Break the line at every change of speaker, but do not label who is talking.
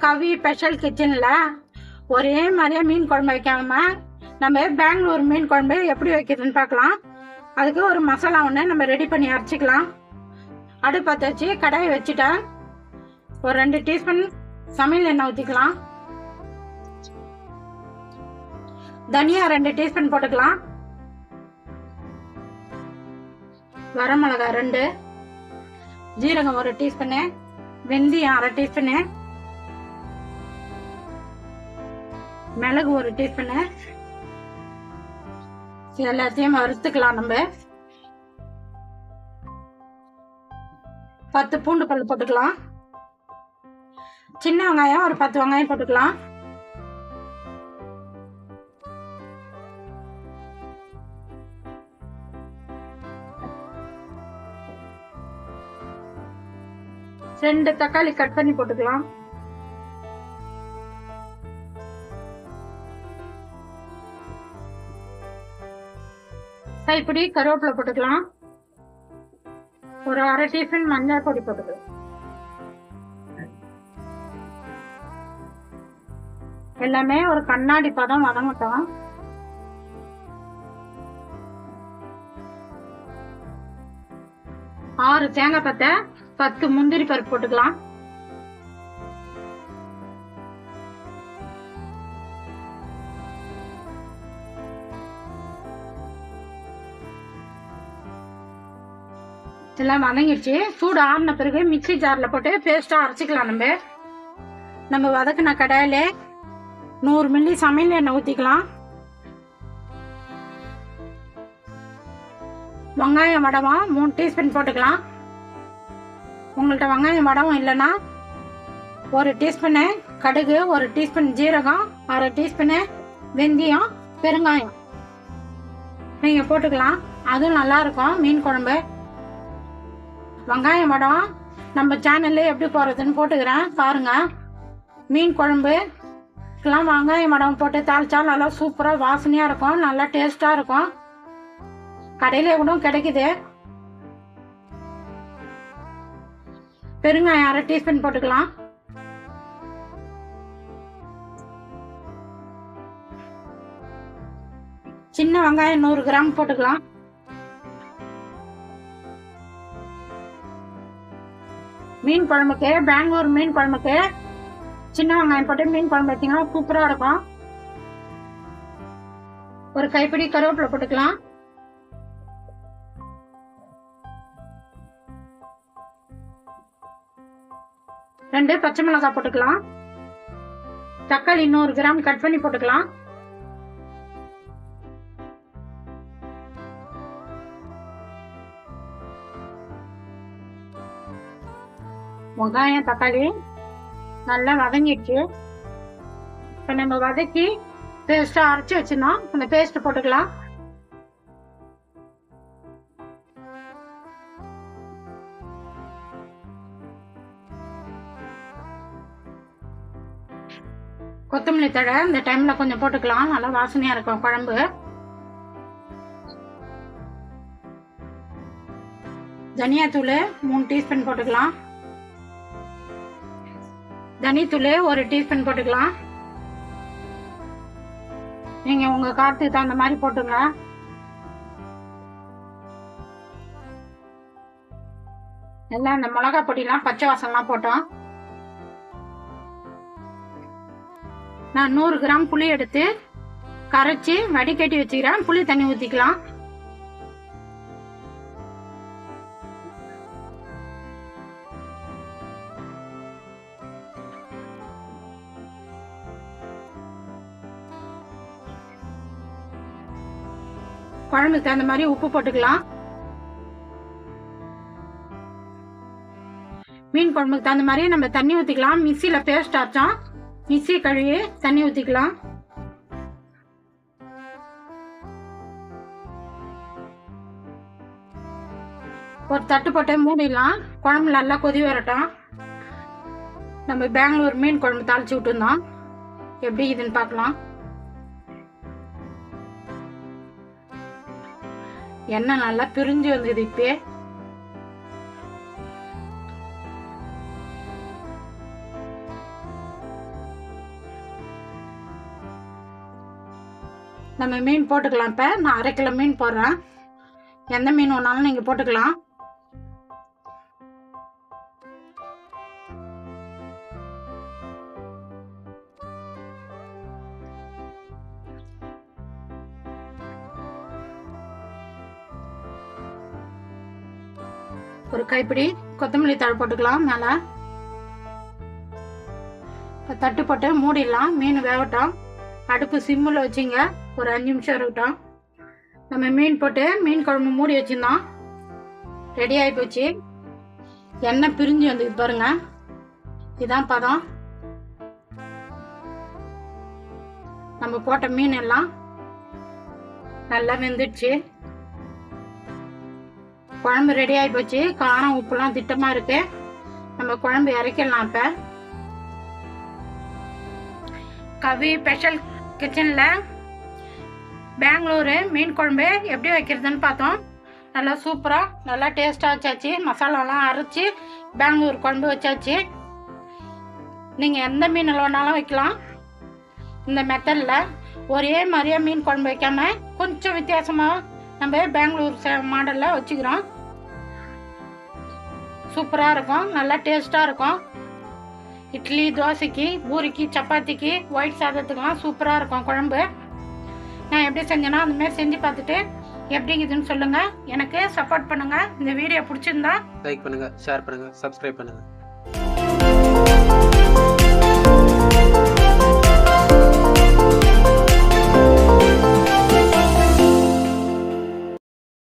கவி special கிச்சனில் ஒரே மாதிரியே மீன் குழம்பு வைக்காம நம்ம பெங்களூர் மீன் குழம்பு எப்படி வைக்கிறதுன்னு பார்க்கலாம். அதுக்கு ஒரு மசாலா ஒன்று நம்ம ரெடி பண்ணி அரைச்சிக்கலாம். அடுப்பு பற்ற வச்சு கடாயை வச்சுட்டேன். ஒரு 2 டீஸ்பூன் சமையல் எண்ணெய் ஊற்றிக்கலாம். தனியா 2 டீஸ்பூன் போட்டுக்கலாம். வரமிளகாய் 2, ஜீரகம் 1 டீஸ்பூனு, வெந்தயம் 1/2 டீஸ்பூனு, மிளகு 1 டீஸ்பூனு. எல்லாத்தையும் வறுத்துக்கலாம். நம்ம 10 பூண்டு பல் போட்டுக்கலாம். சின்ன வெங்காயம் ஒரு 10 வெங்காயம் போட்டுக்கலாம். ரெண்டு தக்காளி கட் பண்ணி போட்டுக்கலாம். கைப்பிடி கருவேப்பிலை போட்டுக்கலாம். ஒரு 1/2 டீஸ்பூன் மஞ்சள் பொடி போட்டுக்கலாம். எல்லாமே ஒரு கண்ணாடி பதம் வதங்கட்டும். ஆறு தேங்காய் பத்தை, 10 முந்திரி பருப்பு போட்டுக்கலாம். இதெல்லாம் வதங்கிடுச்சு. சூடு ஆறின பிறகு மிக்சி ஜார்ல போட்டு பேஸ்டா அரைச்சிக்கலாம். நம்ம வதக்கின கடாயில 100 மில்லி சமையல் எண்ணெய் ஊற்றிக்கலாம். வெங்காயம் வடவம் 3 டீஸ்பூன் போட்டுக்கலாம். உங்கள்கிட்ட வெங்காயம் வடவம் இல்லைன்னா 1 டீஸ்பூனு கடுகு, 1 டீஸ்பூன் ஜீரகம், 1/2 டீஸ்பூனு வெந்தயம், பெருங்காயம் நீங்கள் போட்டுக்கலாம். அதுவும் நல்லா இருக்கும் மீன் குழம்பு. வெங்காயம் வடம் நம்ம சேனல்ல எப்படி போடுறதுன்னு போட்டுக்கிறேன் பாருங்க. மீன் குழம்புக்கெல்லாம் வெங்காயம் வடம் போட்டு தாளிச்சா நல்லா சூப்பராக வாசனையாக இருக்கும், நல்லா டேஸ்டாக இருக்கும். கடையில கூட கிடைக்குது. பெருங்காயம் 1/2 டீஸ்பூன் போட்டுக்கலாம். சின்ன வெங்காயம் 100 கிராம் போட்டுக்கலாம். மீன் குழம்புக்கு, பெங்களூர் மீன் குழம்புக்கு சின்ன வெங்காயம் போட்டு மீன் குழம்பு வச்சிங்கன்னா சூப்பராக இருக்கும். ஒரு கைப்பிடி கருவேப்பிலை போட்டுக்கலாம். ரெண்டு பச்சை மிளகாய் போட்டுக்கலாம். தக்காளி 100 கிராம் கட் பண்ணி போட்டுக்கலாம். வெங்காயம் தக்காளி நல்லா வதங்கிடுச்சு. இப்போ நம்ம வதக்கி பேஸ்டா அரைச்சி வச்சிருந்தோம். அந்த பேஸ்ட் போட்டுக்கலாம். கொத்தமல்லி தழை இந்த டைம்ல கொஞ்சம் போட்டுக்கலாம், நல்லா வாசனையா இருக்கும் குழம்பு. தனியாத்தூள் 3 டீஸ்பூன் போட்டுக்கலாம். தனித்தூள் 1 டீஸ்பூன் போட்டுக்கலாம். நீங்க உங்க காரத்துக்கு தகுந்த மாதிரி போட்டுங்க. எல்லாம் இந்த மிளகாய் பொடிலாம் பச்சை வாசம்லாம் போட்டோம். நான் 100 கிராம் புளி எடுத்து கரைச்சி வடிகட்டி வச்சுக்கிறேன். புளி தண்ணி ஊற்றிக்கலாம். குழம்புக்கு தகுந்த மாதிரி உப்பு போட்டுக்கலாம். மீன் குழம்புக்கு தகுந்த மாதிரி நம்ம தண்ணி ஊற்றிக்கலாம். மிக்சியில பேஸ்ட் அரைச்சோம், மிக்சி கழுவி தண்ணி ஊற்றிக்கலாம். ஒரு தட்டு போட்டு மூடிடலாம். குழம்பு நல்லா கொதி வரட்டும். நம்ம பெங்களூர் மீன் குழம்பு தாளிச்சு விட்டுருந்தோம். எப்படி இதுன்னு பார்க்கலாம். எண்ணெய் நல்லா பிரிஞ்சு வந்தது. இப்போ நம்ம மீன் போட்டுக்கலாம். இப்போ நான் 1/2 கிலோ மீன் போடுறேன். எந்த மீன் வேணாலும் நீங்கள் போட்டுக்கலாம். ஒரு கைப்பிடி கொத்தமல்லி தழை போட்டுக்கலாம். மேலே தட்டு போட்டு மூடிடலாம். மீன் வேகட்டும். அடுப்பு சிம்மில் வச்சுங்க. ஒரு 5 நிமிஷம் இருக்கட்டும். நம்ம மீன் போட்டு மீன் குழம்பு மூடி வச்சுருந்தோம். ரெடி ஆகி போச்சு. எண்ணெய் பிரிஞ்சு வந்து பாருங்க. இதான் பதம். நம்ம போட்ட மீன் எல்லாம் நல்லா வெந்துடுச்சு. குழம்பு ரெடி ஆகி போச்சு. காரம் உப்புலாம் திட்டமாக இருக்கு. நம்ம குழம்பு இறக்கிடலாம். இப்போ கவி ஸ்பெஷல் கிச்சனில் பெங்களூரு மீன் குழம்பு எப்படி வைக்கிறதுன்னு பார்த்தோம். நல்லா சூப்பராக நல்லா டேஸ்ட்டாக வச்சாச்சு. மசாலாலாம் அரைச்சி பெங்களூர் குழம்பு வச்சாச்சு. நீங்கள் எந்த மீனில் வேணாலும் வைக்கலாம். இந்த மெத்தடில் ஒரே மாதிரியே மீன் குழம்பு வைக்காமல் கொஞ்சம் வித்தியாசமாக நம்ம பெங்களூர் மாடலில் வச்சுக்கிறோம். சூப்பராக இருக்கும். நல்லா டேஸ்ட்டாக இருக்கும். இட்லி, தோசைக்கு, பூரிக்கு, சப்பாத்திக்கு, ஒயிட் சாதத்துக்கெலாம் சூப்பராக இருக்கும் குழம்பு. நான் எப்படி செஞ்சேன்னா அந்தமாரி செஞ்சு பார்த்துட்டு எப்படிங்குதுன்னு சொல்லுங்கள். எனக்கு சப்போர்ட் பண்ணுங்கள். இந்த வீடியோ பிடிச்சிருந்தா
லைக் பண்ணுங்கள், ஷேர் பண்ணுங்கள், சப்ஸ்கிரைப் பண்ணுங்கள்.